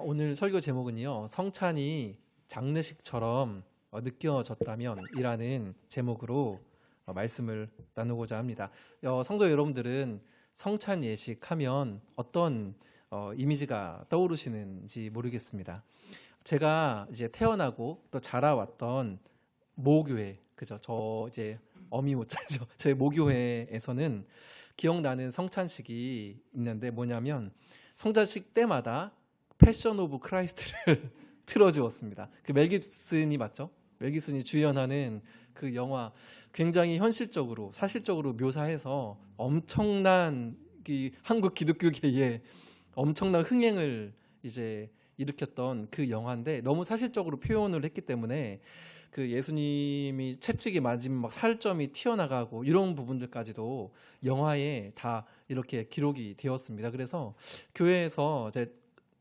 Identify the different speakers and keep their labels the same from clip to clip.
Speaker 1: 오늘 설교 제목은요, 성찬이 장례식처럼 느껴졌다면 이라는 제목으로 말씀을 나누고자 합니다. 성도 여러분들은 성찬 예식하면 어떤 이미지가 떠오르시는지 모르겠습니다. 제가 이제 태어나고 또 자라왔던 모교회, 그죠? 저 이제 어미 못하죠. 저희 모교회에서는 기억나는 성찬식이 있는데 뭐냐면 성찬식 때마다 패션 오브 크라이스트를 틀어주었습니다. 그 멜 깁슨이 맞죠? 멜 깁슨이 주연하는 그 영화 굉장히 현실적으로 사실적으로 묘사해서 엄청난 이 한국 기독교계에 엄청난 흥행을 이제 일으켰던 그 영화인데 너무 사실적으로 표현을 했기 때문에 그 예수님이 채찍에 맞으면 막 살점이 튀어나가고 이런 부분들까지도 영화에 다 이렇게 기록이 되었습니다. 그래서 교회에서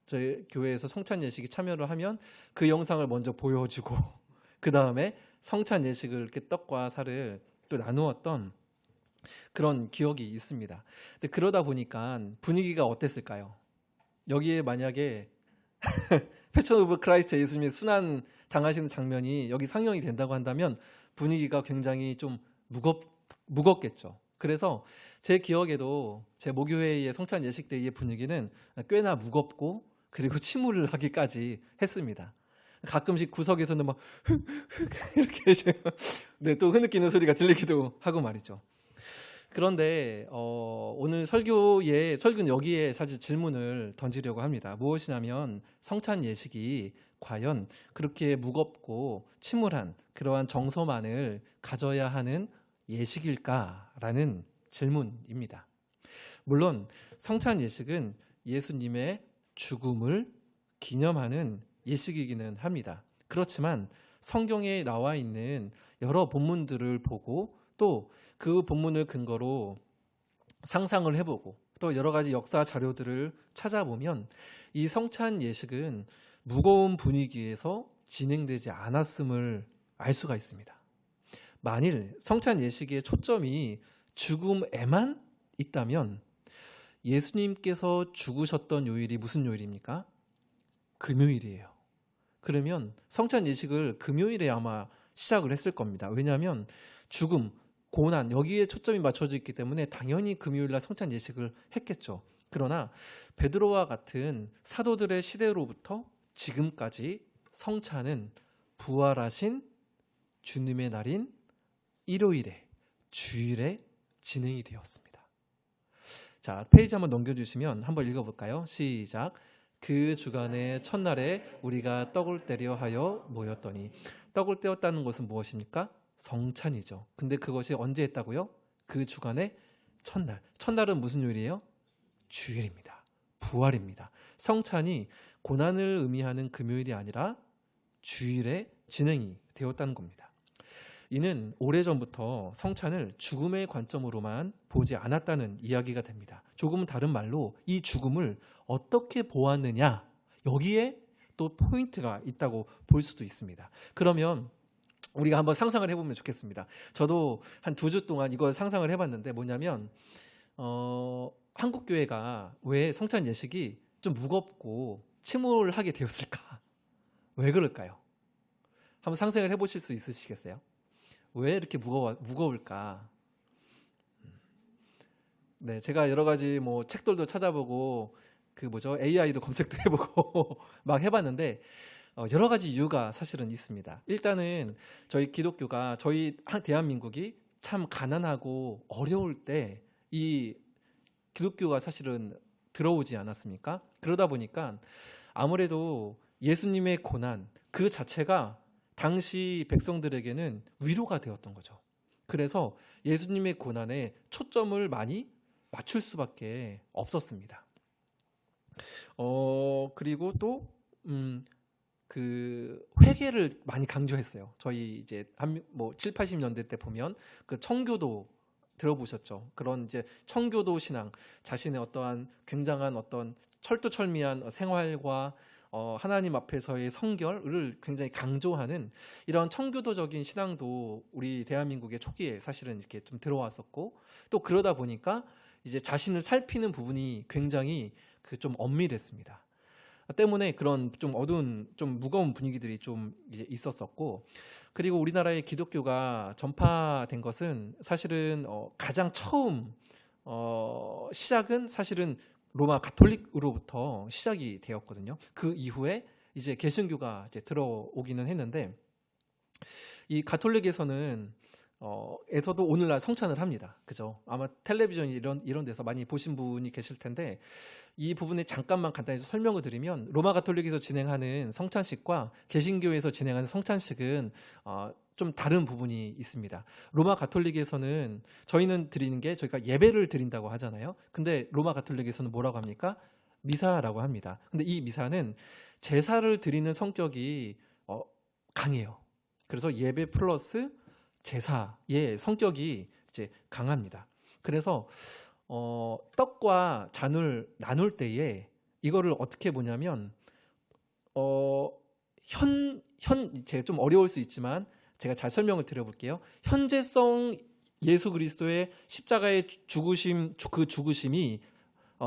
Speaker 1: 저희 교회에서 성찬 예식에 참여를 하면 그 영상을 먼저 보여주고 그 다음에 성찬 예식을 이렇게 떡과 살을 또 나누었던 그런 기억이 있습니다. 근데 그러다 보니까 분위기가 어땠을까요? 여기에 만약에 패션 오브 크라이스트 예수님의 순환 당하시는 장면이 여기 상영이 된다고 한다면 분위기가 굉장히 좀 무겁겠죠. 그래서 제 기억에도 제 모교회의 성찬 예식 때의 분위기는 꽤나 무겁고 그리고 침울을 하기까지 했습니다. 가끔씩 구석에서는 막 이렇게 네, 또 흐느끼는 소리가 들리기도 하고 말이죠. 그런데 오늘 설교는 여기에 사실 질문을 던지려고 합니다. 무엇이냐면 성찬 예식이 과연 그렇게 무겁고 침울한 그러한 정서만을 가져야 하는 예식일까라는 질문입니다. 물론 성찬 예식은 예수님의 죽음을 기념하는 예식이기는 합니다. 그렇지만 성경에 나와 있는 여러 본문들을 보고 또 그 본문을 근거로 상상을 해보고 또 여러 가지 역사 자료들을 찾아보면 이 성찬 예식은 무거운 분위기에서 진행되지 않았음을 알 수가 있습니다. 만일 성찬 예식의 초점이 죽음에만 있다면 예수님께서 죽으셨던 요일이 무슨 요일입니까? 금요일이에요. 그러면 성찬 예식을 금요일에 아마 시작을 했을 겁니다. 왜냐하면 죽음, 고난 여기에 초점이 맞춰져 있기 때문에 당연히 금요일날 성찬 예식을 했겠죠. 그러나 베드로와 같은 사도들의 시대로부터 지금까지 성찬은 부활하신 주님의 날인 일요일에 주일에 진행이 되었습니다. 자, 페이지 한번 넘겨주시면 한번 읽어볼까요? 시작. 그 주간의 첫날에 우리가 떡을 떼려 하여 모였더니 떡을 떼었다는 것은 무엇입니까? 성찬이죠. 근데 그것이 언제 했다고요? 그 주간의 첫날. 첫날은 무슨 요일이에요? 주일입니다. 부활입니다. 성찬이 고난을 의미하는 금요일이 아니라 주일에 진행이 되었다는 겁니다. 이는 오래전부터 성찬을 죽음의 관점으로만 보지 않았다는 이야기가 됩니다. 조금은 다른 말로 이 죽음을 어떻게 보았느냐, 여기에 또 포인트가 있다고 볼 수도 있습니다. 그러면 우리가 한번 상상을 해보면 좋겠습니다. 저도 한 2주 동안 이걸 상상을 해봤는데 뭐냐면 한국 교회가 왜 성찬 예식이 좀 무겁고 침울하게 되었을까? 왜 그럴까요? 한번 상상을 해보실 수 있으시겠어요? 왜 이렇게 무거울까? 네, 제가 여러 가지 뭐 책들도 찾아보고 AI도 검색도 해보고 막 해봤는데 여러 가지 이유가 사실은 있습니다. 일단은 저희 기독교가 저희 대한민국이 참 가난하고 어려울 때 이 기독교가 사실은 들어오지 않았습니까? 그러다 보니까 아무래도 예수님의 고난 그 자체가 당시 백성들에게는 위로가 되었던 거죠. 그래서 예수님의 고난에 초점을 많이 맞출 수밖에 없었습니다. 그리고 또 그 회개를 많이 강조했어요. 저희 이제 7, 80년대 때 보면 그 청교도 들어보셨죠? 그런 이제 청교도 신앙, 자신의 어떠한 굉장한 어떤 철두철미한 생활과 하나님 앞에서의 성결을 굉장히 강조하는 이런 청교도적인 신앙도 우리 대한민국의 초기에 사실은 이렇게 좀 들어왔었고 또 그러다 보니까 이제 자신을 살피는 부분이 굉장히 좀 엄밀했습니다. 때문에 그런 좀 어두운 좀 무거운 분위기들이 좀 이제 있었었고, 그리고 우리나라의 기독교가 전파된 것은 사실은 가장 처음 시작은 사실은 로마 가톨릭으로부터 시작이 되었거든요. 그 이후에 이제 개신교가 이제 들어오기는 했는데, 이 가톨릭에서는 에서도 오늘날 성찬을 합니다. 그죠? 아마 텔레비전 이런 데서 많이 보신 분이 계실 텐데, 이 부분에 잠깐만 간단히 설명을 드리면, 로마 가톨릭에서 진행하는 성찬식과 개신교에서 진행하는 성찬식은 좀 다른 부분이 있습니다. 로마 가톨릭에서는 저희는 드리는 게 저희가 예배를 드린다고 하잖아요. 근데 로마 가톨릭에서는 뭐라고 합니까? 미사라고 합니다. 근데 이 미사는 제사를 드리는 성격이 강해요. 그래서 예배 플러스 제사의 성격이 이제 강합니다. 그래서 떡과 잔을 나눌 때에 이거를 어떻게 보냐면 제가 좀 어려울 수 있지만 제가 잘 설명을 드려볼게요. 현재성 예수 그리스도의 십자가의 죽으심, 그 죽으심이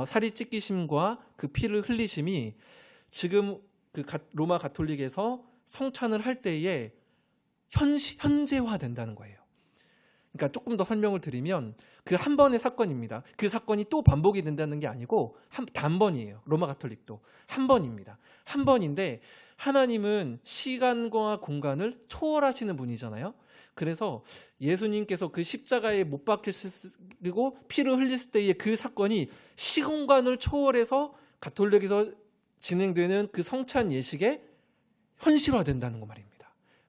Speaker 1: 살이 찢기심과 그 피를 흘리심이 지금 그 로마 가톨릭에서 성찬을 할 때에 현재화 된다는 거예요. 그러니까 조금 더 설명을 드리면 그 한 번의 사건입니다. 그 사건이 또 반복이 된다는 게 아니고 단번이에요. 로마 가톨릭도 한 번입니다. 한 번인데 하나님은 시간과 공간을 초월하시는 분이잖아요. 그래서 예수님께서 그 십자가에 못 박히시고 피를 흘렸을 때의 그 사건이 시공간을 초월해서 가톨릭에서 진행되는 그 성찬 예식에 현실화된다는 거 말입니다.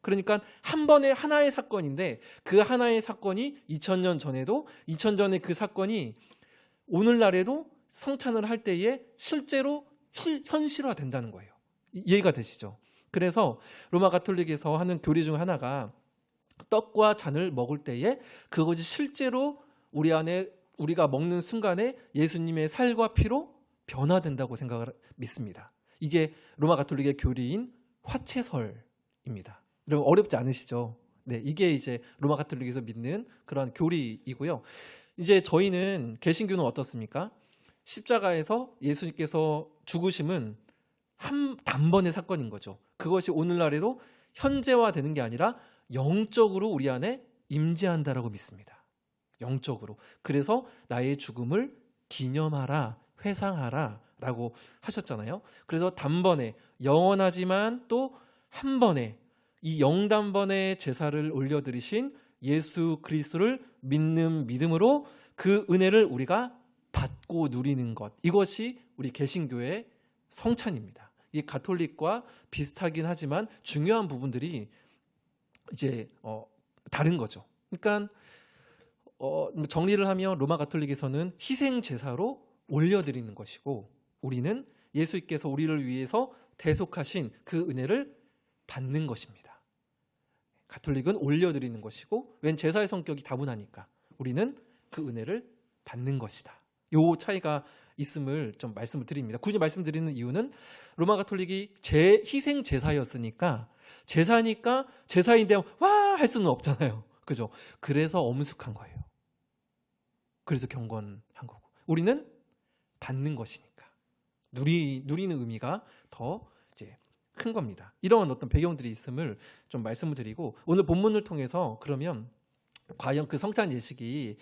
Speaker 1: 그러니까 한 번의 하나의 사건인데 그 하나의 사건이 2000년 전에도 2000년 전에 그 사건이 오늘날에도 성찬을 할 때에 실제로 현실화된다는 거예요. 이해가 되시죠? 그래서 로마 가톨릭에서 하는 교리 중 하나가 떡과 잔을 먹을 때에 그것이 실제로 우리 안에 우리가 먹는 순간에 예수님의 살과 피로 변화된다고 생각을 믿습니다. 이게 로마 가톨릭의 교리인 화채설입니다. 여러분 어렵지 않으시죠? 네, 이게 이제 로마 가톨릭에서 믿는 그런 교리이고요. 이제 저희는 개신교는 어떻습니까? 십자가에서 예수님께서 죽으심은 단번의 사건인 거죠. 그것이 오늘날에도 현재화되는 게 아니라 영적으로 우리 안에 임재한다라고 믿습니다. 영적으로. 그래서 나의 죽음을 기념하라, 회상하라 라고 하셨잖아요. 그래서 단번에 영원하지만 또 한 번에 이 영단번의 제사를 올려드리신 예수 그리스도를 믿는 믿음으로 그 은혜를 우리가 받고 누리는 것, 이것이 우리 개신교의 성찬입니다. 이 가톨릭과 비슷하긴 하지만 중요한 부분들이 이제 다른 거죠. 그러니까 정리를 하면 로마 가톨릭에서는 희생 제사로 올려드리는 것이고, 우리는 예수께서 우리를 위해서 대속하신 그 은혜를 받는 것입니다. 가톨릭은 올려드리는 것이고, 웬 제사의 성격이 다분하니까 우리는 그 은혜를 받는 것이다. 요 차이가 있음을 좀 말씀을 드립니다. 굳이 말씀드리는 이유는 로마 가톨릭이 희생 제사였으니까, 제사니까 제사인데 와 할 수는 없잖아요. 그죠? 그래서 엄숙한 거예요. 그래서 경건한 거고, 우리는 받는 것이니까 누리는 의미가 더 이제 큰 겁니다. 이런 어떤 배경들이 있음을 좀 말씀을 드리고, 오늘 본문을 통해서 그러면 과연 그 성찬 예식이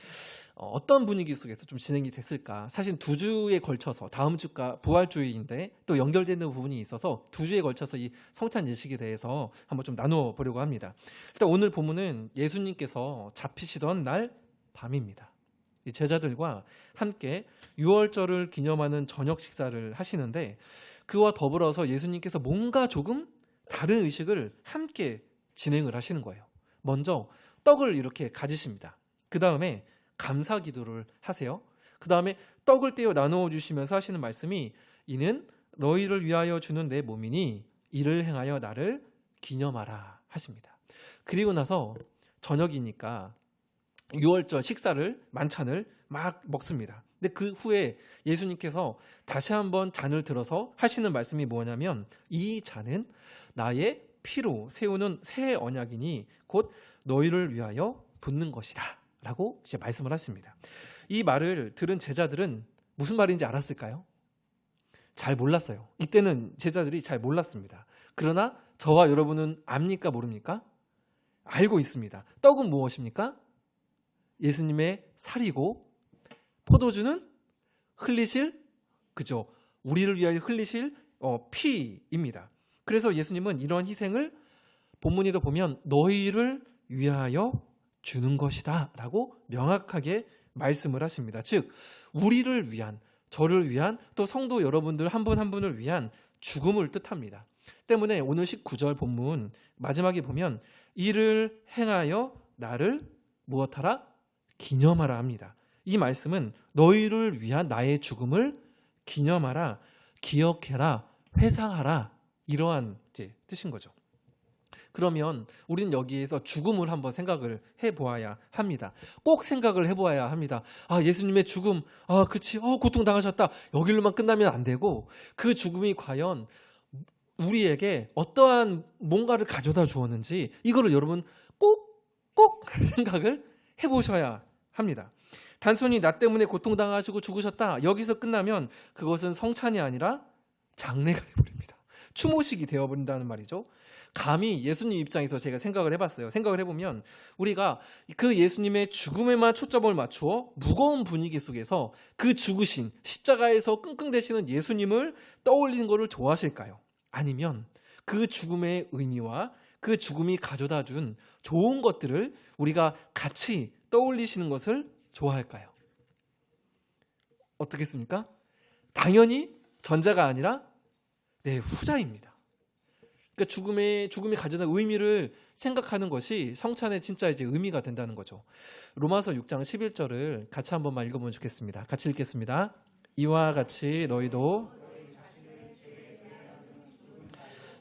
Speaker 1: 어떤 분위기 속에서 좀 진행이 됐을까? 사실 2주에 걸쳐서, 다음 주가 부활주의인데 또 연결되는 부분이 있어서 2주에 걸쳐서 이 성찬 예식에 대해서 한번 좀 나누어 보려고 합니다. 일단 오늘 본문은 예수님께서 잡히시던 날 밤입니다. 이 제자들과 함께 유월절을 기념하는 저녁 식사를 하시는데, 그와 더불어서 예수님께서 뭔가 조금 다른 의식을 함께 진행을 하시는 거예요. 먼저 떡을 이렇게 가지십니다. 그 다음에 감사 기도를 하세요. 그 다음에 떡을 떼어 나누어 주시면서 하시는 말씀이, 이는 너희를 위하여 주는 내 몸이니 이를 행하여 나를 기념하라 하십니다. 그리고 나서 저녁이니까 유월절 식사를, 만찬을 막 먹습니다. 근데 그 후에 예수님께서 다시 한번 잔을 들어서 하시는 말씀이 뭐냐면, 이 잔은 나의 피로 세우는 새 언약이니 곧 너희를 위하여 붓는 것이다 라고 이제 말씀을 하십니다. 이 말을 들은 제자들은 무슨 말인지 알았을까요? 잘 몰랐어요. 이때는 제자들이 잘 몰랐습니다. 그러나 저와 여러분은 압니까 모릅니까? 알고 있습니다. 떡은 무엇입니까? 예수님의 살이고 포도주는 흘리실, 그죠? 우리를 위하여 흘리실 피입니다. 그래서 예수님은 이러한 희생을 본문에도 보면 너희를 위하여 주는 것이다 라고 명확하게 말씀을 하십니다. 즉 우리를 위한, 저를 위한, 또 성도 여러분들 한 분 한 분을 위한 죽음을 뜻합니다. 때문에 오늘 19절 본문 마지막에 보면 이를 행하여 나를 무엇하라? 기념하라 합니다. 이 말씀은 너희를 위한 나의 죽음을 기념하라, 기억해라, 회상하라, 이러한 뜻인 거죠. 그러면 우리는 여기에서 죽음을 한번 생각을 해보아야 합니다. 꼭 생각을 해보아야 합니다. 예수님의 죽음, 그치, 고통당하셨다, 여기로만 끝나면 안 되고 그 죽음이 과연 우리에게 어떠한 뭔가를 가져다 주었는지 이거를 여러분 꼭 생각을 해보셔야 합니다. 단순히 나 때문에 고통당하시고 죽으셨다, 여기서 끝나면 그것은 성찬이 아니라 장례가 되어버립니다. 추모식이 되어버린다는 말이죠. 감히 예수님 입장에서 제가 생각을 해봤어요. 생각을 해보면 우리가 그 예수님의 죽음에만 초점을 맞추어 무거운 분위기 속에서 그 죽으신 십자가에서 끙끙대시는 예수님을 떠올리는 것을 좋아하실까요? 아니면 그 죽음의 의미와 그 죽음이 가져다 준 좋은 것들을 우리가 같이 떠올리시는 것을 좋아할까요? 어떻겠습니까? 당연히 전자가 아니라 후자입니다. 그러니까 죽음이 가져다 의미를 생각하는 것이 성찬의 진짜 의미가 된다는 거죠. 로마서 6장 11절을 같이 한 번만 읽어보면 좋겠습니다. 같이 읽겠습니다. 이와 같이 너희도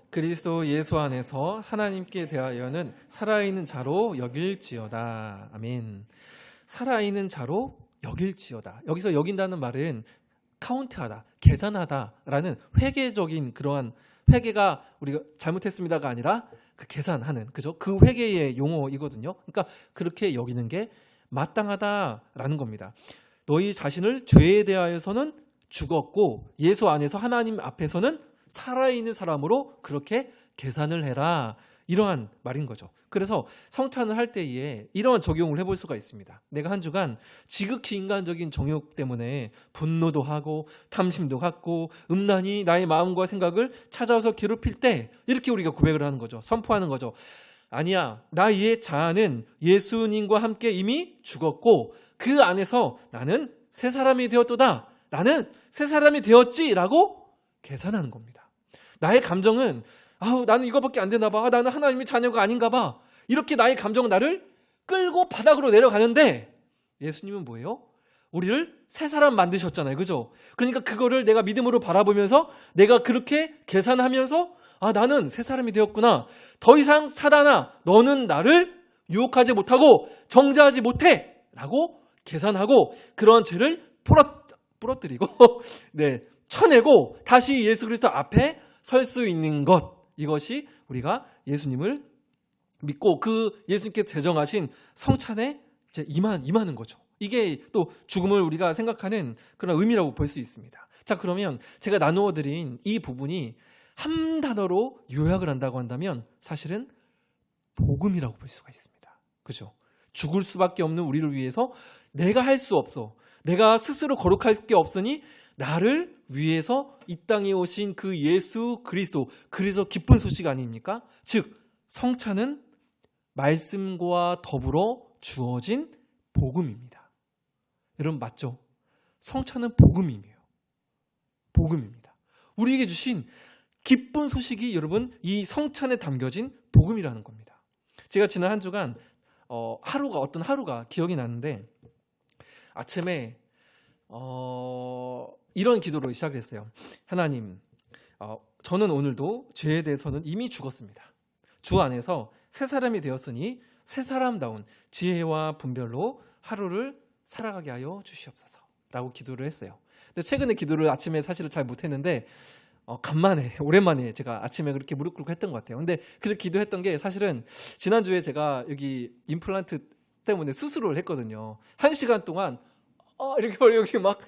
Speaker 1: 그리스도 예수 안에서 하나님께 대하여는 살아있는 자로 여길지어다. 아멘. 살아있는 자로 여길지어다. 여기서 여긴다는 말은 카운트하다, 계산하다라는 회계적인 그러한, 회계가 우리가 잘못했습니다가 아니라 그 계산하는, 그죠? 그 회계의 용어이거든요. 그러니까 그렇게 여기는 게 마땅하다라는 겁니다. 너희 자신을 죄에 대하여서는 죽었고 예수 안에서 하나님 앞에서는 살아있는 사람으로 그렇게 계산을 해라, 이러한 말인 거죠. 그래서 성찬을 할 때에 이러한 적용을 해볼 수가 있습니다. 내가 한 주간 지극히 인간적인 정욕 때문에 분노도 하고 탐심도 갖고 음란히 나의 마음과 생각을 찾아와서 괴롭힐 때 이렇게 우리가 고백을 하는 거죠. 선포하는 거죠. 아니야, 나의 자아는 예수님과 함께 이미 죽었고 그 안에서 나는 새 사람이 되었도다, 나는 새 사람이 되었지 라고 계산하는 겁니다. 나의 감정은 나는 이거밖에 안 되나 봐, 나는 하나님의 자녀가 아닌가 봐, 이렇게 나의 감정은 나를 끌고 바닥으로 내려가는데 예수님은 뭐예요? 우리를 새 사람 만드셨잖아요. 그죠? 그러니까 그거를 내가 믿음으로 바라보면서 내가 그렇게 계산하면서 나는 새 사람이 되었구나, 더 이상 사단아 너는 나를 유혹하지 못하고 정죄하지 못해 라고 계산하고 그런 죄를 부러뜨리고 쳐내고 다시 예수 그리스도 앞에 설 수 있는 것, 이것이 우리가 예수님을 믿고 그 예수님께 제정하신 성찬에 임하는 거죠. 이게 또 죽음을 우리가 생각하는 그런 의미라고 볼 수 있습니다. 자, 그러면 제가 나누어 드린 이 부분이 한 단어로 요약을 한다고 한다면 사실은 복음이라고 볼 수가 있습니다. 그죠? 죽을 수밖에 없는 우리를 위해서 내가 할 수 없어, 내가 스스로 거룩할 게 없으니 나를 위해서 이 땅에 오신 그 예수 그리스도, 그래서 기쁜 소식 아닙니까? 즉 성찬은 말씀과 더불어 주어진 복음입니다. 여러분 맞죠? 성찬은 복음이에요. 복음입니다. 우리에게 주신 기쁜 소식이 여러분 이 성찬에 담겨진 복음이라는 겁니다. 제가 지난 한 주간 어떤 하루가 기억이 나는데 아침에 이런 기도로 시작했어요. 하나님, 저는 오늘도 죄에 대해서는 이미 죽었습니다. 주 안에서 새 사람이 되었으니 새 사람다운 지혜와 분별로 하루를 살아가게 하여 주시옵소서 라고 기도를 했어요. 근데 최근에 기도를 아침에 사실은 잘 못했는데 오랜만에 제가 아침에 그렇게 무릎 꿇고 했던 것 같아요. 근데 그렇게 기도했던 게 사실은 지난주에 제가 여기 임플란트 때문에 수술을 했거든요. 1시간 동안 이렇게 막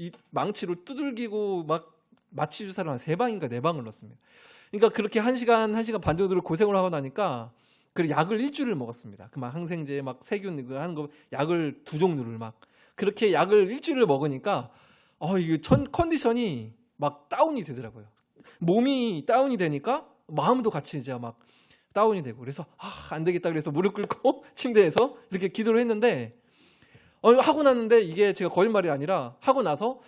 Speaker 1: 이 망치로 두들기고 막 마취 주사를 한 3방인가 4방을 넣었습니다. 그러니까 그렇게 1시간 반 정도를 고생을 하고 나니까 그 약을 일주일을 먹었습니다. 그 막 항생제, 막 세균 그 하는 거 약을 2종류를 막 그렇게 약을 일주일을 먹으니까 이게 컨디션이 막 다운이 되더라고요. 몸이 다운이 되니까 마음도 같이 이제 막 다운이 되고 그래서 안 되겠다 그래서 무릎 꿇고 침대에서 이렇게 기도를 했는데 하고 났는데 이게 제가 거짓말이 아니라 하고 나서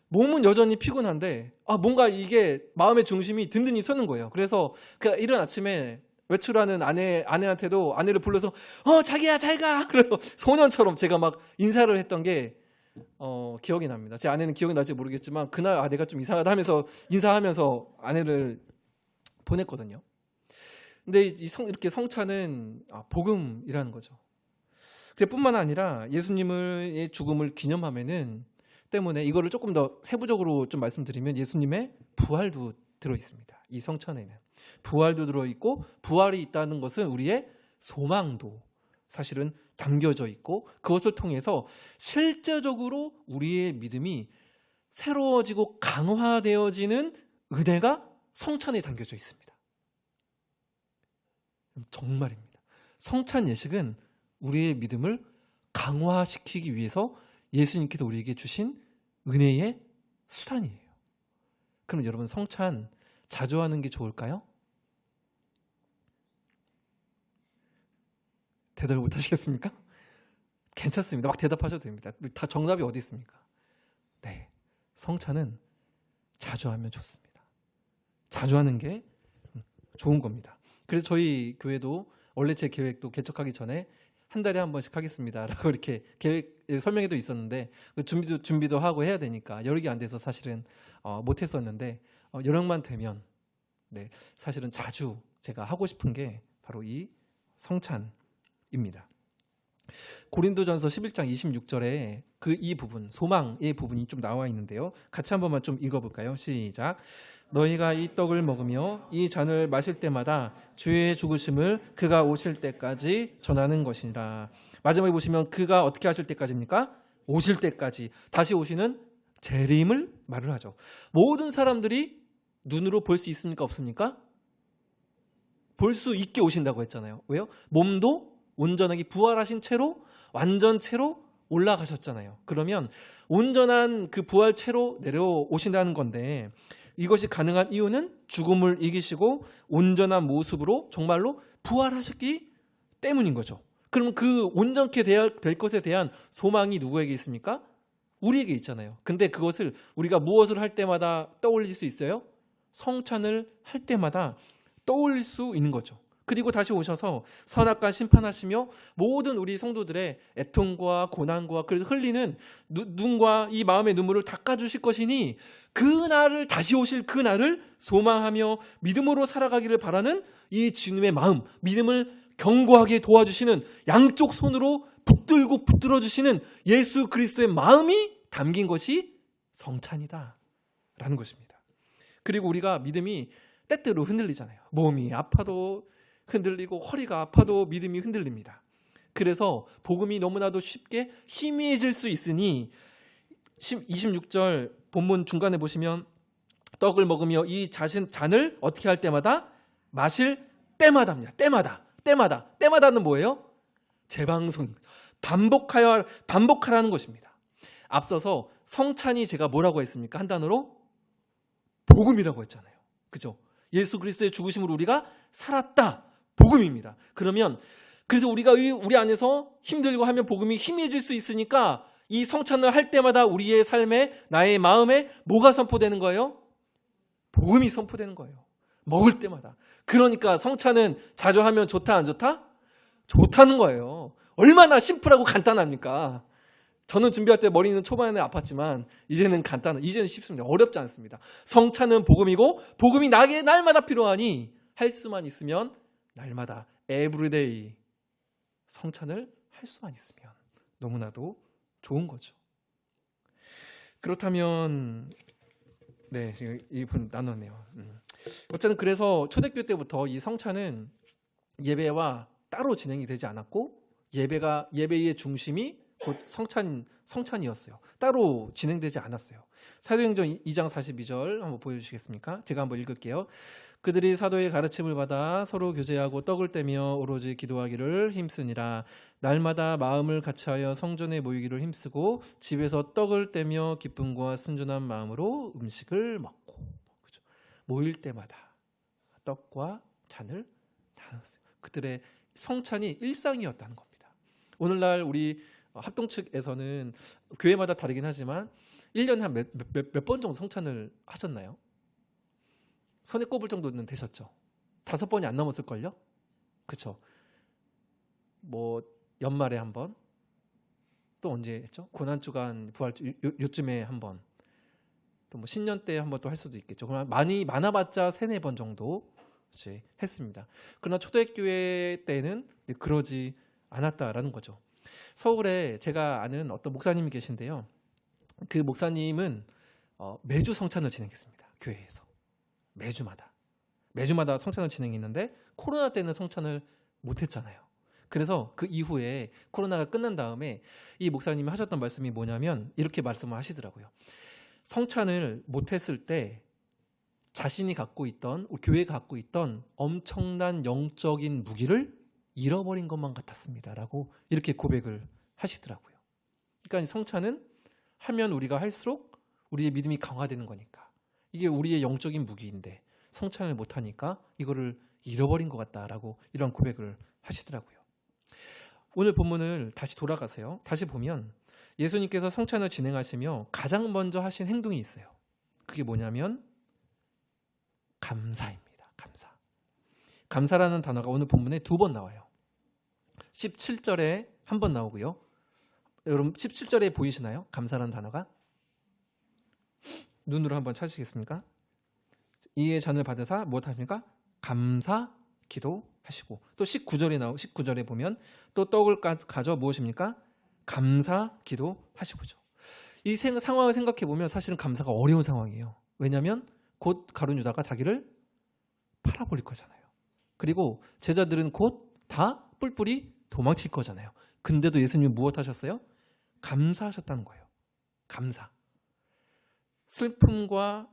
Speaker 1: 몸은 여전히 피곤한데 뭔가 이게 마음의 중심이 든든히 서는 거예요. 그래서 그 이른 아침에 외출하는 아내한테도 아내를 불러서 자기야 잘 가. 그래서 소년처럼 제가 막 인사를 했던 게 기억이 납니다. 제 아내는 기억이 날지 모르겠지만 그날 내가 좀 이상하다 하면서 인사하면서 아내를 보냈거든요. 근데 이렇게 성찬은 복음이라는 거죠. 그뿐만 아니라 예수님의 죽음을 기념하면은 때문에 이거를 조금 더 세부적으로 좀 말씀드리면 예수님의 부활도 들어 있습니다. 이 성찬에는 부활도 들어 있고 부활이 있다는 것은 우리의 소망도 사실은 담겨져 있고 그것을 통해서 실제적으로 우리의 믿음이 새로워지고 강화되어지는 은혜가 성찬에 담겨져 있습니다. 정말입니다. 성찬 예식은 우리의 믿음을 강화시키기 위해서 예수님께서 우리에게 주신 은혜의 수단이에요. 그럼 여러분 성찬 자주 하는 게 좋을까요? 대답을 못 하시겠습니까? 괜찮습니다. 막 대답하셔도 됩니다. 다 정답이 어디 있습니까? 네, 성찬은 자주 하면 좋습니다. 자주 하는 게 좋은 겁니다. 그래서 저희 교회도 원래 제 계획도 개척하기 전에 한 달에 한 번씩 하겠습니다라고 이렇게 계획 설명에도 있었는데 준비도 하고 해야 되니까 여력이 안 돼서 사실은 못 했었는데 여력만 되면 네, 사실은 자주 제가 하고 싶은 게 바로 이 성찬입니다. 고린도전서 11장 26절에 이 부분, 소망의 부분이 좀 나와 있는데요. 같이 한 번만 좀 읽어볼까요? 시작. 너희가 이 떡을 먹으며 이 잔을 마실 때마다 주의 죽으심을 그가 오실 때까지 전하는 것이니라. 마지막에 보시면 그가 어떻게 하실 때까지입니까? 오실 때까지. 다시 오시는 재림을 말을 하죠. 모든 사람들이 눈으로 볼 수 있습니까? 없습니까? 볼 수 있게 오신다고 했잖아요. 왜요? 몸도 온전하게 부활하신 채로 완전체로 올라가셨잖아요. 그러면 온전한 그 부활체로 내려오신다는 건데 이것이 가능한 이유는 죽음을 이기시고 온전한 모습으로 정말로 부활하셨기 때문인 거죠. 그럼 그 온전케 될 것에 대한 소망이 누구에게 있습니까? 우리에게 있잖아요. 근데 그것을 우리가 무엇을 할 때마다 떠올릴 수 있어요? 성찬을 할 때마다 떠올릴 수 있는 거죠. 그리고 다시 오셔서 선악과 심판하시며 모든 우리 성도들의 애통과 고난과 그래서 흘리는 눈과 이 마음의 눈물을 닦아주실 것이니 그날을 다시 오실 그날을 소망하며 믿음으로 살아가기를 바라는 이 주님의 마음, 믿음을 견고하게 도와주시는 양쪽 손으로 붙들고 붙들어주시는 예수 그리스도의 마음이 담긴 것이 성찬이다 라는 것입니다. 그리고 우리가 믿음이 때때로 흔들리잖아요. 몸이 아파도 흔들리고 허리가 아파도 믿음이 흔들립니다. 그래서 복음이 너무나도 쉽게 희미해질 수 있으니 26절 본문 중간에 보시면 떡을 먹으며 이 잔을 어떻게 할 때마다 마실 때마다입니다. 때마다는 뭐예요? 재방송. 반복하라는 것입니다. 앞서서 성찬이 제가 뭐라고 했습니까? 한 단어로 복음이라고 했잖아요. 그죠? 예수 그리스도의 죽으심으로 우리가 살았다. 복음입니다. 그러면 그래서 우리가 우리 안에서 힘들고 하면 복음이 희미해질 수 있으니까 이 성찬을 할 때마다 우리의 삶에 나의 마음에 뭐가 선포되는 거예요? 복음이 선포되는 거예요. 먹을 때마다. 그러니까 성찬은 자주 하면 좋다 안 좋다? 좋다는 거예요. 얼마나 심플하고 간단합니까? 저는 준비할 때 머리는 초반에는 아팠지만 이제는 쉽습니다. 어렵지 않습니다. 성찬은 복음이고 복음이 날마다 필요하니 할 수만 있으면 날마다 에브리데이 성찬을 할 수만 있으면 너무나도 좋은 거죠. 그렇다면 네, 지금 이분 나눴네요. 어쨌든 그래서 초대교회 때부터 이 성찬은 예배와 따로 진행이 되지 않았고 예배의 중심이 곧 성찬이었어요. 따로 진행되지 않았어요. 사도행전 2장 42절 한번 보여주시겠습니까? 제가 한번 읽을게요. 그들이 사도의 가르침을 받아 서로 교제하고 떡을 떼며 오로지 기도하기를 힘쓰니라. 날마다 마음을 같이하여 성전에 모이기를 힘쓰고 집에서 떡을 떼며 기쁨과 순전한 마음으로 음식을 먹고. 그렇죠? 모일 때마다 떡과 잔을 나눴어요. 그들의 성찬이 일상이었다는 겁니다. 오늘날 우리 합동 측에서는 교회마다 다르긴 하지만 1년에 한 몇 번 정도 성찬을 하셨나요? 손에 꼽을 정도는 되셨죠. 5번이 안 넘었을걸요? 그렇죠. 뭐 연말에 한 번, 또 언제 했죠? 고난주간 부활주 요쯤에 한 번, 또 뭐 신년 때 한 번 또 할 수도 있겠죠. 그러나 많아봤자 3-4번 정도 했습니다. 그러나 초대교회 때는 그러지 않았다라는 거죠. 서울에 제가 아는 어떤 목사님이 계신데요. 그 목사님은 매주 성찬을 진행했습니다. 교회에서. 매주마다 성찬을 진행했는데 코로나 때는 성찬을 못했잖아요. 그래서 그 이후에 코로나가 끝난 다음에 이 목사님이 하셨던 말씀이 뭐냐면 이렇게 말씀을 하시더라고요. 성찬을 못했을 때 자신이 갖고 있던, 교회가 갖고 있던 엄청난 영적인 무기를 잃어버린 것만 같았습니다. 라고 이렇게 고백을 하시더라고요. 그러니까 성찬은 하면 우리가 할수록 우리의 믿음이 강화되는 거니까. 이게 우리의 영적인 무기인데 성찬을 못하니까 이거를 잃어버린 것 같다라고 이런 고백을 하시더라고요. 오늘 본문을 다시 돌아가세요. 다시 보면 예수님께서 성찬을 진행하시며 가장 먼저 하신 행동이 있어요. 그게 뭐냐면 감사입니다. 감사라는 단어가 오늘 본문에 2번 나와요. 17절에 한 번 나오고요. 여러분 17절에 보이시나요? 감사라는 단어가? 눈으로 한번 찾으시겠습니까? 이에 잔을 받으사 무엇하십니까? 감사 기도하시고 또 19절에 보면 또 떡을 가져 무엇입니까? 감사 기도하시고죠. 이 상황을 생각해 보면 사실은 감사가 어려운 상황이에요. 왜냐하면 곧 가룟 유다가 자기를 팔아버릴 거잖아요. 그리고 제자들은 곧 다 뿔뿔이 도망칠 거잖아요. 근데도 예수님이 무엇 하셨어요? 감사하셨다는 거예요. 감사. 슬픔과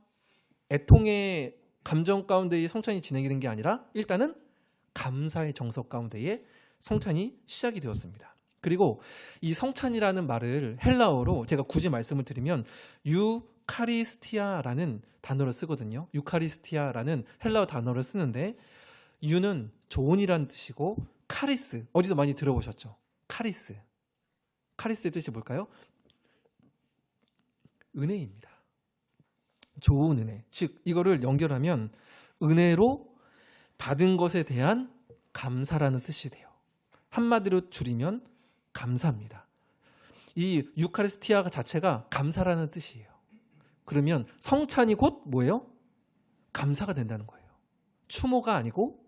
Speaker 1: 애통의 감정 가운데에 성찬이 진행이 된 게 아니라 일단은 감사의 정석 가운데에 성찬이 시작이 되었습니다. 그리고 이 성찬이라는 말을 헬라어로 제가 굳이 말씀을 드리면 유카리스티아라는 단어를 쓰거든요. 유카리스티아라는 헬라어 단어를 쓰는데 유는 좋은이라는 뜻이고 카리스, 어디서 많이 들어보셨죠? 카리스의 뜻이 뭘까요? 은혜입니다. 좋은 은혜. 즉 이거를 연결하면 은혜로 받은 것에 대한 감사라는 뜻이 돼요. 한마디로 줄이면 감사입니다. 이 유카리스티아 자체가 감사라는 뜻이에요. 그러면 성찬이 곧 뭐예요? 감사가 된다는 거예요. 추모가 아니고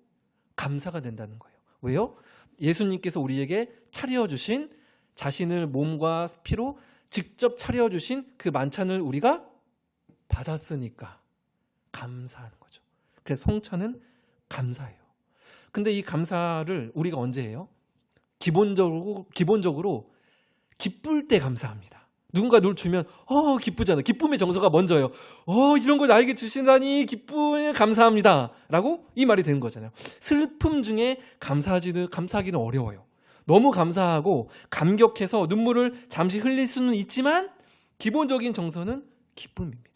Speaker 1: 감사가 된다는 거예요. 왜요? 예수님께서 우리에게 차려주신 자신을 몸과 피로 직접 차려주신 그 만찬을 우리가 받았으니까 감사하는 거죠. 그래서 성찬은 감사예요. 근데 이 감사를 우리가 언제 해요? 기본적으로 기쁠 때 감사합니다. 누군가 뭘 주면 기쁘잖아요. 기쁨의 정서가 먼저예요. 이런 걸 나에게 주시다니 기쁨에 감사합니다. 라고 이 말이 되는 거잖아요. 슬픔 중에 감사하기는 어려워요. 너무 감사하고 감격해서 눈물을 잠시 흘릴 수는 있지만 기본적인 정서는 기쁨입니다.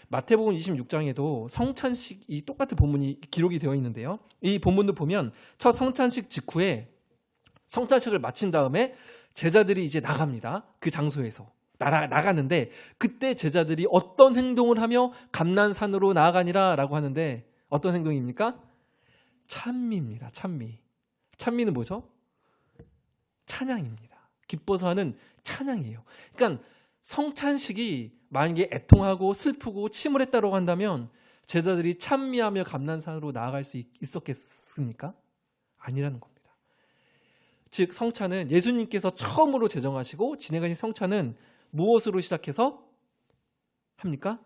Speaker 1: 마태복음 26장에도 성찬식이 똑같은 본문이 기록이 되어 있는데요. 이 본문도 보면 첫 성찬식 직후에 성찬식을 마친 다음에 제자들이 이제 나갑니다. 그 장소에서 나가는데 그때 제자들이 어떤 행동을 하며 감난산으로 나아가니라 라고 하는데 어떤 행동입니까? 찬미입니다. 찬미는 뭐죠? 찬양입니다. 기뻐서 하는 찬양이에요. 그러니까 성찬식이 만약에 애통하고 슬프고 침울했다고 한다면 제자들이 찬미하며 감난산으로 나아갈 수 있었겠습니까? 아니라는 겁니다. 즉 성찬은 예수님께서 처음으로 제정하시고 진행하신 성찬은 무엇으로 시작해서 합니까?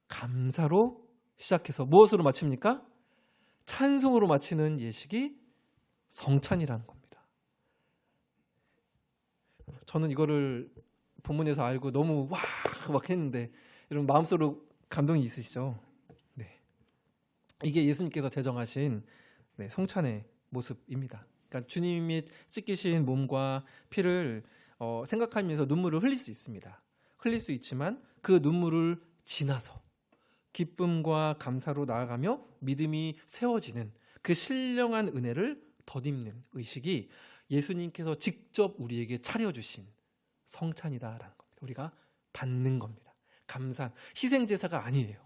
Speaker 1: 감사로 시작해서 무엇으로 마칩니까? 찬송으로 마치는 예식이 성찬이라는 겁니다. 저는 이거를 본문에서 알고 너무 와 막 했는데 여러분 마음속으로 감동이 있으시죠? 네. 이게 예수님께서 제정하신 성찬의 모습입니다. 그러니까 주님이 찢기신 몸과 피를 생각하면서 눈물을 흘릴 수 있습니다. 흘릴 수 있지만 그 눈물을 지나서 기쁨과 감사로 나아가며 믿음이 세워지는 그 신령한 은혜를 덧입는 의식이 예수님께서 직접 우리에게 차려주신 성찬이다라는 겁니다. 우리가 받는 겁니다. 감사, 희생제사가 아니에요.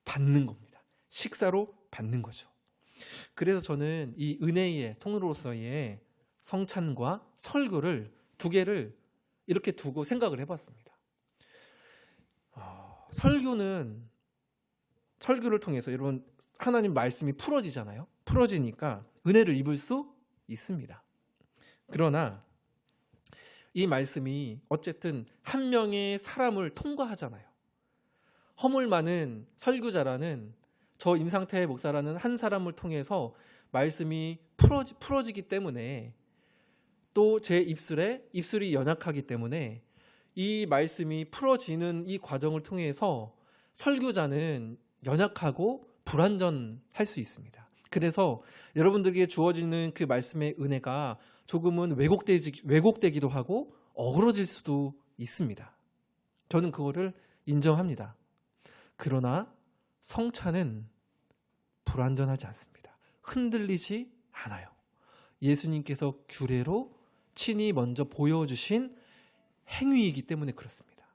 Speaker 1: 받는 겁니다. 식사로 받는 거죠. 그래서 저는 이 은혜의 통로로서의 성찬과 설교를 두 개를 이렇게 두고 생각을 해봤습니다. 설교를 통해서 여러분 하나님 말씀이 풀어지잖아요. 풀어지니까 은혜를 입을 수 있습니다. 그러나 이 말씀이 어쨌든 한 명의 사람을 통과하잖아요. 허물 많은 설교자라는 저 임상태 목사라는 한 사람을 통해서 말씀이 풀어지기 때문에 또 제 입술이 연약하기 때문에 이 말씀이 풀어지는 이 과정을 통해서 설교자는 연약하고 불완전할 수 있습니다. 그래서 여러분들에게 주어지는 그 말씀의 은혜가 조금은 왜곡되기도 하고 어그러질 수도 있습니다. 저는 그거를 인정합니다. 그러나 성찬은 불완전하지 않습니다. 흔들리지 않아요. 예수님께서 규례로 친히 먼저 보여주신 행위이기 때문에 그렇습니다.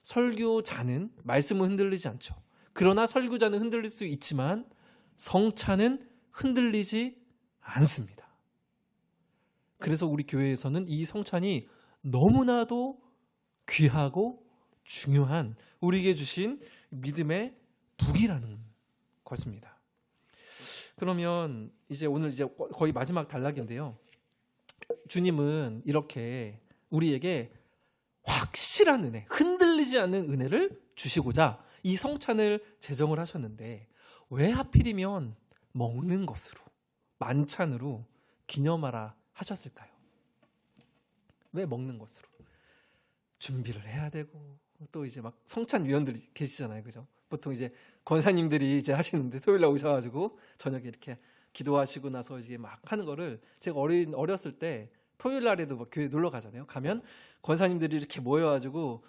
Speaker 1: 설교자는 말씀은 흔들리지 않죠. 그러나 설교자는 흔들릴 수 있지만 성찬은 흔들리지 않습니다. 그래서 우리 교회에서는 이 성찬이 너무나도 귀하고 중요한 우리에게 주신 믿음의 북이라는 것입니다. 그러면 오늘 거의 마지막 단락인데요. 주님은 이렇게 우리에게 확실한 은혜, 흔들리지 않는 은혜를 주시고자 이 성찬을 제정을 하셨는데 왜 하필이면 먹는 것으로, 만찬으로 기념하라 하셨을까요? 왜 먹는 것으로? 준비를 해야 되고 또 막 성찬 위원들이 계시잖아요, 그죠? 보통 권사님들이 하시는데 토요일 날 오셔가지고 저녁에 이렇게 기도하시고 나서 막 하는 거를 제가 어렸을 때 토요일 날에도 막 교회 놀러 가잖아요. 가면 권사님들이 이렇게 모여가지고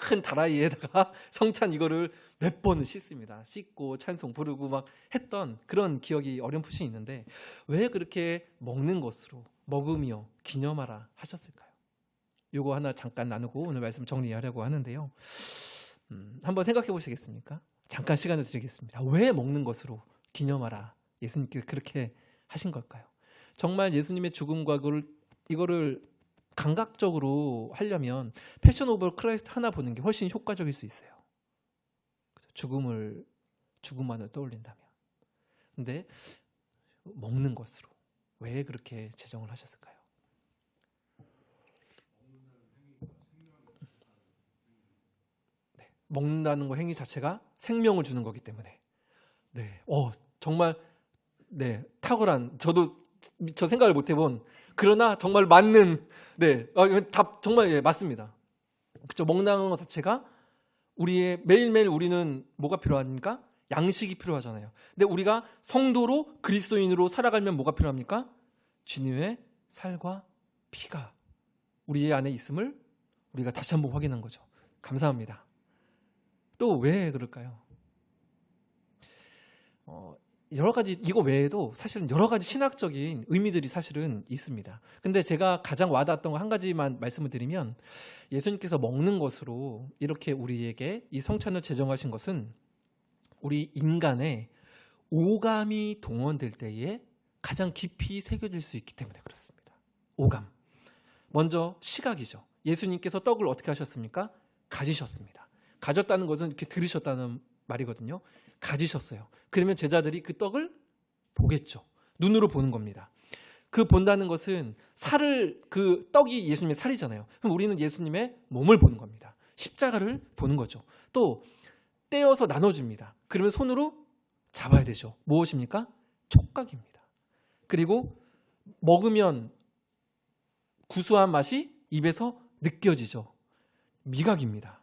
Speaker 1: 큰 다라이에다가 성찬 이거를 몇 번을 씻습니다. 씻고 찬송 부르고 막 했던 그런 기억이 어렴풋이 있는데 왜 그렇게 먹는 것으로 먹으며 기념하라 하셨을까요? 요거 하나 잠깐 나누고 오늘 말씀 정리하려고 하는데요. 한번 생각해 보시겠습니까? 잠깐 시간을 드리겠습니다. 왜 먹는 것으로 기념하라 예수님께서 그렇게 하신 걸까요? 정말 예수님의 죽음과 이거를 감각적으로 하려면 패션 오브 크라이스트 하나 보는 게 훨씬 효과적일 수 있어요. 죽음만을 떠올린다면. 근데 먹는 것으로 왜 그렇게 제정을 하셨을까요? 먹는다는 거 행위 자체가 생명을 주는 거기 때문에 정말 탁월한 저도 미처 생각을 못 해본 그러나 정말 맞는 답 정말 맞습니다. 그렇죠. 먹는다는 것 자체가 우리의 매일매일 우리는 뭐가 필요합니까? 양식이 필요하잖아요. 근데 우리가 성도로 그리스도인으로 살아가면 뭐가 필요합니까? 주님의 살과 피가 우리 안에 있음을 우리가 다시 한번 확인한 거죠. 감사합니다. 또 왜 그럴까요? 여러 가지 이거 외에도 사실은 여러 가지 신학적인 의미들이 사실은 있습니다. 근데 제가 가장 와닿았던 거 한 가지만 말씀을 드리면 예수님께서 먹는 것으로 이렇게 우리에게 이 성찬을 제정하신 것은 우리 인간의 오감이 동원될 때에 가장 깊이 새겨질 수 있기 때문에 그렇습니다. 오감. 먼저 시각이죠. 예수님께서 떡을 어떻게 하셨습니까? 가지셨습니다. 가졌다는 것은 이렇게 들으셨다는 말이거든요. 가지셨어요. 그러면 제자들이 그 떡을 보겠죠. 눈으로 보는 겁니다. 그 본다는 것은 그 떡이 예수님의 살이잖아요. 그럼 우리는 예수님의 몸을 보는 겁니다. 십자가를 보는 거죠. 또 떼어서 나눠줍니다. 그러면 손으로 잡아야 되죠. 무엇입니까? 촉각입니다. 그리고 먹으면 구수한 맛이 입에서 느껴지죠. 미각입니다.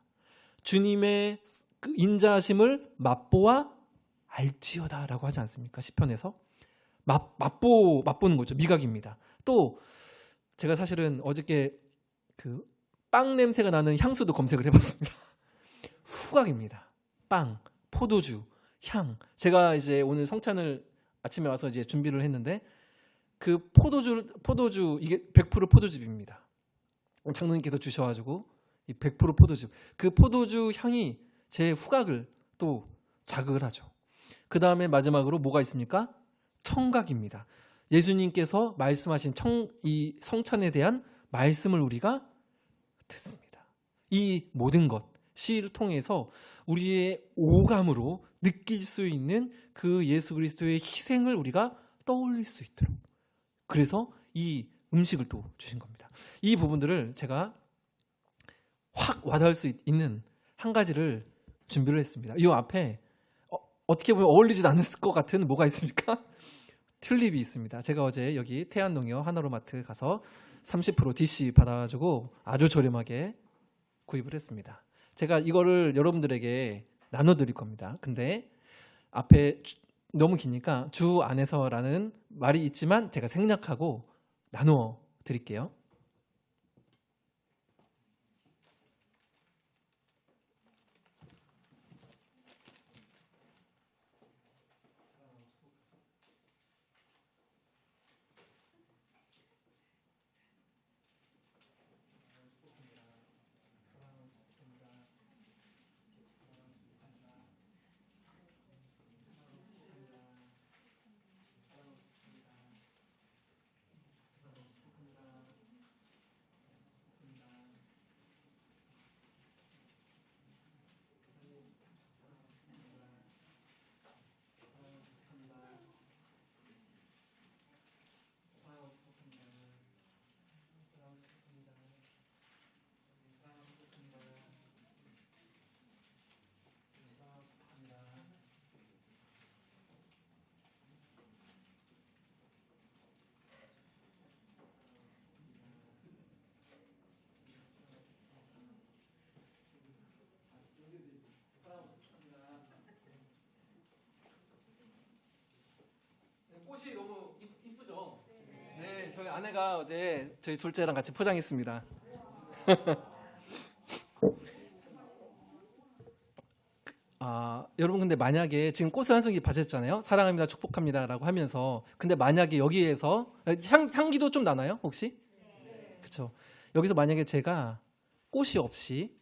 Speaker 1: 주님의 그 인자하심을 맛보아 알지어다라고 하지 않습니까? 시편에서 맛보는 거죠. 미각입니다. 또 제가 사실은 어저께 그 빵 냄새가 나는 향수도 검색을 해봤습니다. 후각입니다. 빵, 포도주, 향. 제가 이제 오늘 성찬을 아침에 와서 이제 준비를 했는데 그 포도주 이게 100% 포도즙입니다. 장로님께서 주셔가지고 이 100% 포도즙. 그 포도주 향이 제 후각을 또 자극을 하죠. 그 다음에 마지막으로 뭐가 있습니까? 청각입니다. 예수님께서 말씀하신 이 성찬에 대한 말씀을 우리가 듣습니다. 이 모든 것 시를 통해서 우리의 오감으로 느낄 수 있는 그 예수 그리스도의 희생을 우리가 떠올릴 수 있도록 그래서 이 음식을 또 주신 겁니다. 이 부분들을 제가 확 와닿을 수 있는 한 가지를 준비를 했습니다. 이 앞에 어떻게 보면 어울리지 않을 것 같은 뭐가 있습니까? 튤립이 있습니다. 제가 어제 여기 태안농협 하나로마트 가서 30% DC 받아가지고 아주 저렴하게 구입을 했습니다. 제가 이거를 여러분들에게 나눠드릴 겁니다. 근데 앞에 너무 기니까 주 안에서라는 말이 있지만 제가 생략하고 나누어 드릴게요. 꽃이 너무 이쁘죠? 네, 저희 아내가 어제 저희 둘째랑 같이 포장했습니다. 여러분 근데 만약에 지금 꽃을 한 송이 받으셨잖아요. 사랑합니다, 축복합니다라고 하면서 근데 만약에 여기에서 향기도 좀 나나요? 혹시? 그렇죠. 여기서 만약에 제가 꽃이 없이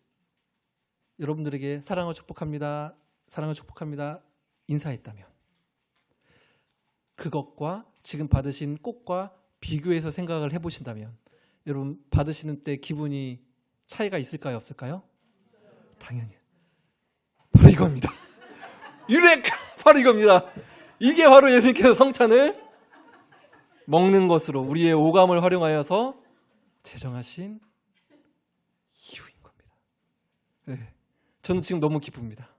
Speaker 1: 여러분들에게 사랑을 축복합니다, 사랑을 축복합니다 인사했다면 그것과 지금 받으신 꽃과 비교해서 생각을 해보신다면 여러분 받으시는 때 기분이 차이가 있을까요? 없을까요? 당연히 바로 이겁니다. 유레카 바로 이겁니다. 이게 바로 예수님께서 성찬을 먹는 것으로 우리의 오감을 활용하여서 제정하신 이유인 겁니다. 네. 저는 지금 너무 기쁩니다.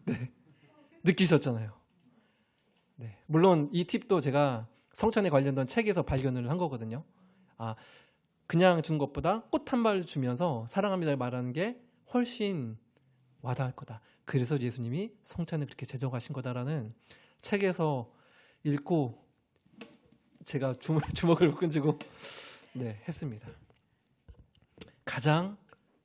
Speaker 1: 네. 느끼셨잖아요. 네. 물론 이 팁도 제가 성찬에 관련된 책에서 발견을 한 거거든요. 그냥 준 것보다 꽃 한 발 주면서 사랑합니다 말하는 게 훨씬 와닿을 거다. 그래서 예수님이 성찬을 그렇게 제정하신 거다라는 책에서 읽고 제가 주먹을 끈쥐고 네, 했습니다. 가장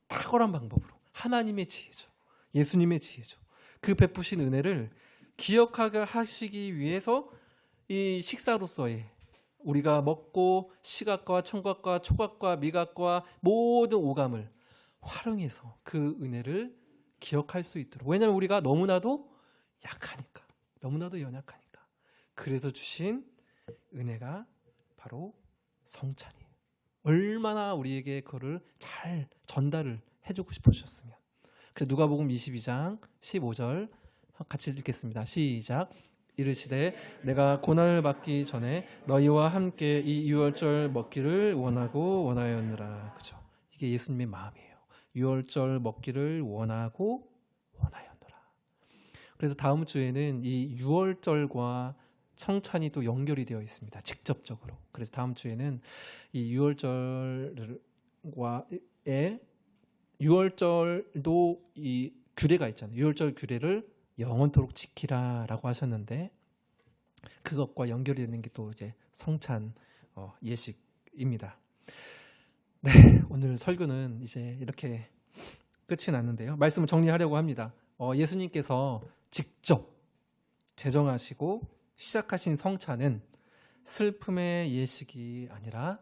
Speaker 1: 탁월한 방법으로 하나님의 지혜죠. 예수님의 지혜죠. 그 베푸신 은혜를 기억하게 하시기 위해서 이 식사로서의 우리가 먹고 시각과 청각과 촉각과 미각과 모든 오감을 활용해서 그 은혜를 기억할 수 있도록. 왜냐하면 우리가 너무나도 약하니까, 너무나도 연약하니까. 그래서 주신 은혜가 바로 성찬이에요. 얼마나 우리에게 그거를 잘 전달을 해주고 싶으셨으면. 그래서 누가복음 22장 15절 같이 읽겠습니다. 시작. 이르시되 내가 고난을 받기 전에 너희와 함께 이 유월절 먹기를 원하고 원하였느라. 그죠? 이게 예수님의 마음이에요. 유월절 먹기를 원하고 원하였느라. 그래서 다음 주에는 이 유월절과 성찬이 또 연결이 되어 있습니다. 직접적으로. 그래서 다음 주에는 이 유월절을 에 유월절도 이 규례가 있잖아요. 유월절 규례를 영원토록 지키라라고 하셨는데 그것과 연결이 되는 게 또 이제 성찬 예식입니다. 네, 오늘 설교는 이제 이렇게 끝이 났는데요. 말씀을 정리하려고 합니다. 예수님께서 직접 제정하시고 시작하신 성찬은 슬픔의 예식이 아니라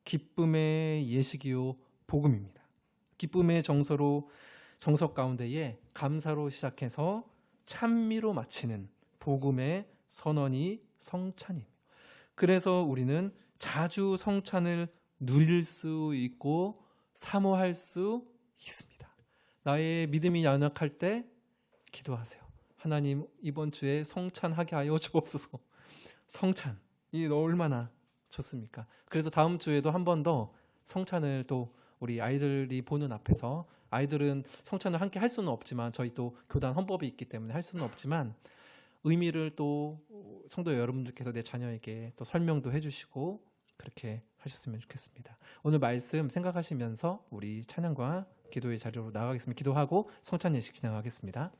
Speaker 1: 기쁨의 예식이요 복음입니다. 기쁨의 정석 가운데에 감사로 시작해서 찬미로 마치는 복음의 선언이 성찬입니다. 그래서 우리는 자주 성찬을 누릴 수 있고 사모할 수 있습니다. 나의 믿음이 연약할 때 기도하세요. 하나님, 이번 주에 성찬하게 하여 주옵소서. 성찬이 얼마나 좋습니까? 그래서 다음 주에도 한 번 더 성찬을 또 우리 아이들이 보는 앞에서, 아이들은 성찬을 함께 할 수는 없지만 저희 또 교단 헌법이 있기 때문에 할 수는 없지만 의미를 또 성도 여러분들께서 내 자녀에게 또 설명도 해주시고 그렇게 하셨으면 좋겠습니다. 오늘 말씀 생각하시면서 우리 찬양과 기도의 자리로 나가겠습니다. 기도하고 성찬 예식 진행하겠습니다.